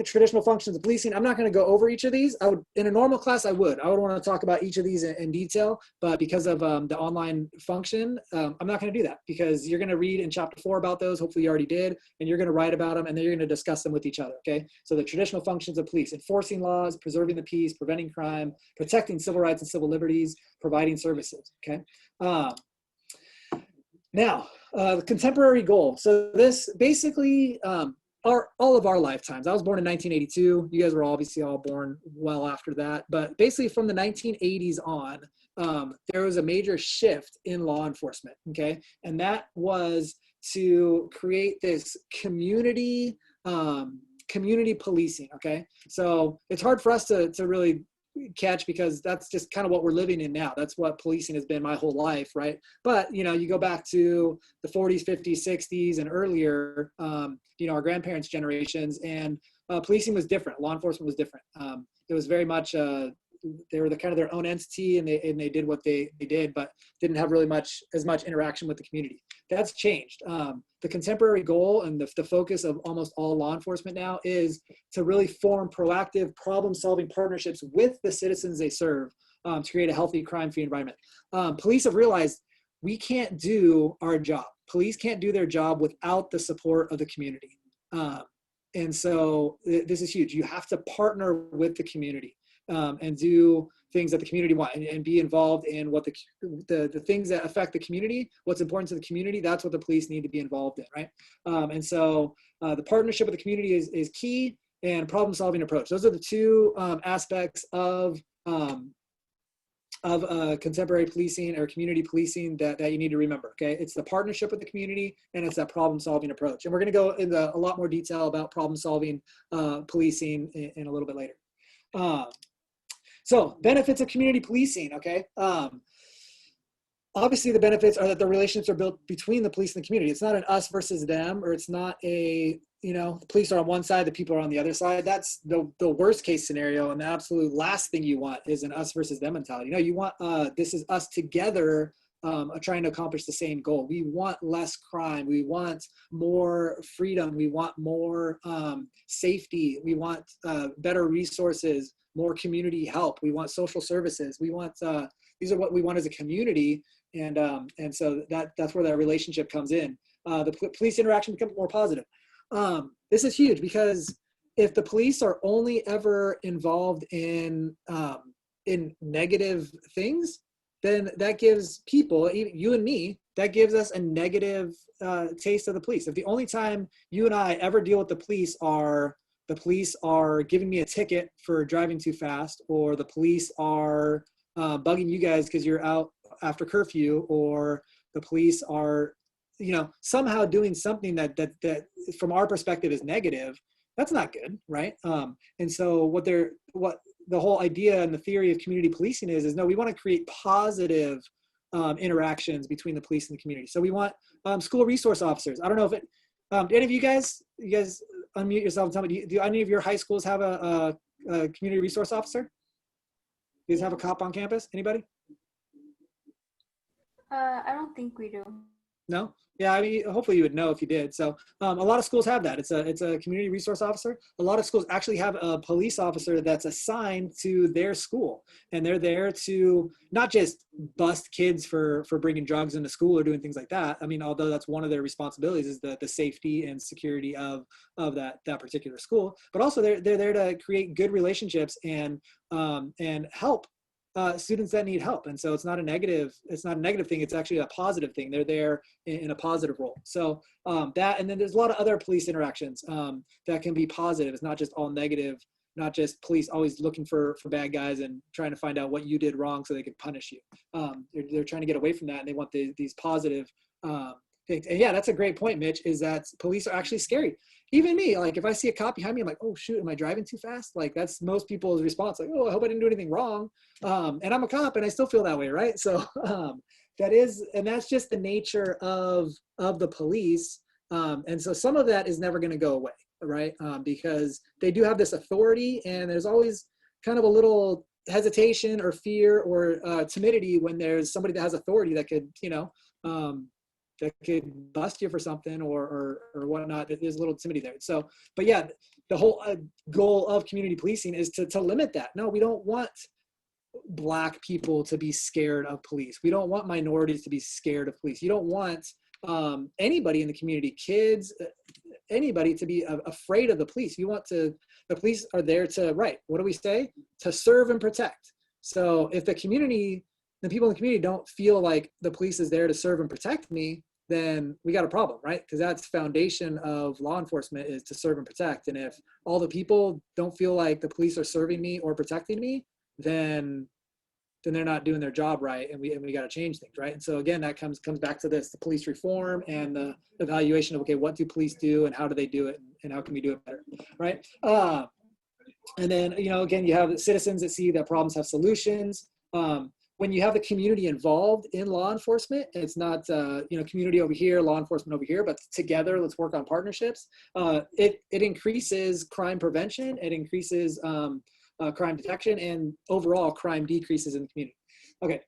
traditional functions of policing. I'm not going to go over each of these. I would, in a normal class, I would want to talk about each of these in detail, but because of the online function, I'm not going to do that, because you're going to read in chapter 4 about those. Hopefully you already did, and you're going to write about them, and then you're going to discuss them with each other. Okay. So the traditional functions of police: enforcing laws, preserving the peace, preventing crime, protecting civil rights and civil liberties, providing services. Okay. Now, the contemporary goal. So this basically, all of our lifetimes. I was born in 1982. You guys were obviously all born well after that. But basically from the 1980s on, there was a major shift in law enforcement, okay? And that was to create this community policing, okay? So it's hard for us to really catch, because that's just kind of what we're living in now. That's what policing has been my whole life, right? But you go back to the 40s, 50s, 60s, and earlier, our grandparents' generations, and policing was different. Law enforcement was different. It was very much they were kind of their own entity, and they did what they did, but didn't have really as much interaction with the community. That's changed. The contemporary goal and the focus of almost all law enforcement now is to really form proactive problem-solving partnerships with the citizens they serve, to create a healthy, crime-free environment. Police have realized we can't do our job. Police can't do their job without the support of the community. And so this is huge. You have to partner with the community, and do things that the community want, and be involved in what the things that affect the community, what's important to the community. That's what the police need to be involved in, right? And so the partnership with the community is key, and problem-solving approach. Those are the two aspects of contemporary policing or community policing that you need to remember, okay? It's the partnership with the community, and it's that problem-solving approach. And we're going to go into a lot more detail about problem-solving policing in a little bit later. So benefits of community policing, okay? Obviously the benefits are that the relationships are built between the police and the community. It's not an us versus them, or it's not the police are on one side, the people are on the other side. That's the worst case scenario, and the absolute last thing you want is an us versus them mentality. You want, this is us together trying to accomplish the same goal. We want less crime. We want more freedom. We want more safety. We want better resources, more community help. We want social services. We want, these are what we want as a community. And so that's where that relationship comes in. The police interaction becomes more positive. This is huge, because if the police are only ever involved in negative things, then that gives people, you and me, that gives us a negative taste of the police. If the only time you and I ever deal with the police are giving me a ticket for driving too fast, or the police are bugging you guys because you're out after curfew, or the police are, somehow doing something that from our perspective is negative, that's not good, right? And so what the whole idea and the theory of community policing is no, we want to create positive interactions between the police and the community. So we want school resource officers. I don't know if any of you guys unmute yourself and tell me, do any of your high schools have a community resource officer? Do you guys have a cop on campus? Anybody? I don't think we do. No? Yeah, I mean, hopefully you would know if you did. So a lot of schools have that. It's a community resource officer. A lot of schools actually have a police officer that's assigned to their school, and they're there to not just bust kids for bringing drugs into school or doing things like that. I mean, although that's one of their responsibilities, is the safety and security of that particular school, but also they're there to create good relationships and help students that need help. And so it's not a negative thing. It's actually a positive thing. They're there in a positive role. So that, and then there's a lot of other police interactions that can be positive. It's not just all negative, not just police always looking for bad guys and trying to find out what you did wrong so they can punish you. They're trying to get away from that, and they want these positive things. And yeah, that's a great point, Mitch, is that police are actually scary. Even me, like if I see a cop behind me, I'm like, oh shoot, am I driving too fast? Like that's most people's response, like, oh, I hope I didn't do anything wrong. And I'm a cop and I still feel that way, right? So that's just the nature of the police. And so some of that is never gonna go away, right? Because they do have this authority, and there's always kind of a little hesitation or fear or timidity when there's somebody that has authority that could, that could bust you for something or whatnot. There's a little timidity there. So, but yeah, the whole goal of community policing is to limit that. No, we don't want Black people to be scared of police. We don't want minorities to be scared of police. You don't want anybody in the community, kids, anybody, to be afraid of the police. You want the police are there to, right, what do we say? To serve and protect. So if the people in the community don't feel like the police is there to serve and protect me, then we got a problem, right? Because that's foundation of law enforcement, is to serve and protect. And if all the people don't feel like the police are serving me or protecting me, then they're not doing their job right, and we got to change things, right? And so again, that comes back to this: the police reform and the evaluation of, okay, what do police do and how do they do it, and how can we do it better, right? And then, you know, again, you have citizens that see that problems have solutions. When you have the community involved in law enforcement, it's not, you know, community over here, law enforcement over here, but together, let's work on partnerships. It increases crime prevention. It increases crime detection, and overall crime decreases in the community. Okay,